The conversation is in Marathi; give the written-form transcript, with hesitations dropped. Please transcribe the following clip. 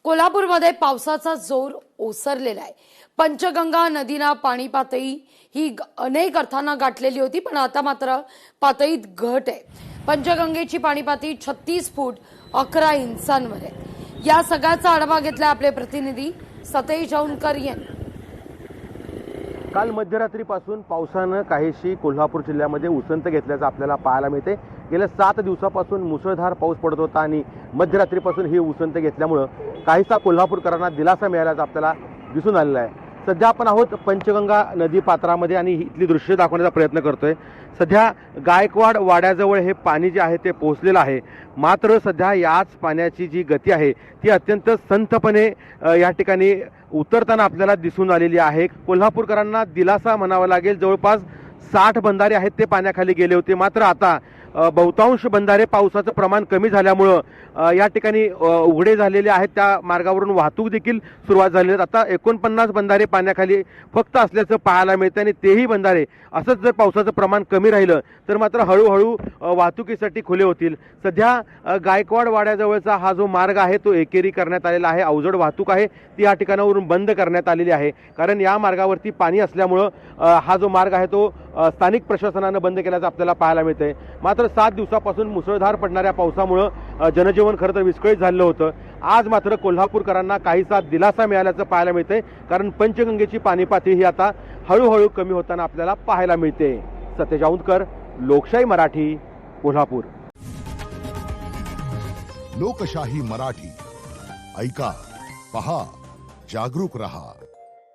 कोल्हापूरमध्ये पावसाचा जोर ओसरलेला आहे। पंचगंगा नदीना पाणी पातळी ही अनेक अर्थांना गाठलेली होती, पण आता मात्र पातळीत घट आहे। पंचगंगेची पाणी पातळी 36 फूट 11 इंचांवर आहे। या सगळ्याचा आढावा घेतला आपले प्रतिनिधी सतेज जौनकर यांनी। काल मध्यरात्रीपासून पावसानं काहीशी कोल्हापूर जिल्ह्यामध्ये उसंत घेतल्याचं आपल्याला पाहायला मिळते। गेल्या 7 दिवसापासून मुसळधार पाऊस पडत होता आणि मध्यरात्रीपासून ही उसंत घेतल्यामुळे काहीसा कोल्हापूरकरांना दिलासा मिळाल्याचं आपल्याला दिसून आलेलं आहे। सध्या आपण आहोत पंचगंगा नदी पात्रामध्ये आणि इथली दृश्य दाखवण्याचा प्रयत्न करतोय। सध्या गायकवाड वाड्याजवळ हे पाणी जे आहे ते पोहोचलेलं आहे, मात्र सध्या याच पाण्याची जी गती आहे ती अत्यंत संथपणे या ठिकाणी उतरताना आपल्याला दिसून आलेली आहे। कोल्हापूरकरांना दिलासा म्हणावा लागेल। जवळपास 60 बंधारे आहेत ते पाण्याखाली गेले होते, मात्र आता बहुतांश बंधारे पावसाचं प्रमाण कमी झाल्यामुळं या ठिकाणी उघडे झालेले आहेत। त्या मार्गावरून वाहतूक देखील सुरुवात झाली आहे। आता 49 बंधारे पाण्याखाली फक्त असल्याचं पाहायला मिळतं आणि तेही बंधारे असंच जर पावसाचं प्रमाण कमी राहिलं तर मात्र हळूहळू वाहतुकीसाठी खुले होतील। सध्या गायकवाड वाड्याजवळचा हा जो मार्ग आहे तो एकेरी करण्यात आलेला आहे। अवजड वाहतूक आहे ती या ठिकाणावरून बंद करण्यात आलेली आहे, कारण या मार्गावरती पाणी असल्यामुळं हा जो मार्ग आहे तो स्थानिक प्रशासनानं बंद केल्याचं आपल्याला पाहायला मिळतंय। मात्र 7 दिवसापासून मुसळधार पडणाऱ्या पावसामुळं जनजीवन खरं तर विस्कळीत झालेलं होतं। आज मात्र कोल्हापूरकरांना काहीसा दिलासा मिळाल्याचं पाहायला मिळतंय, कारण पंचगंगेची पाणी पातळी ही आता हळूहळू कमी होताना आपल्याला पाहायला मिळते। सतेज जौनकर, लोकशाही मराठी, कोल्हापूर। लोकशाही मराठी ऐका, पहा, जागरूक रहा।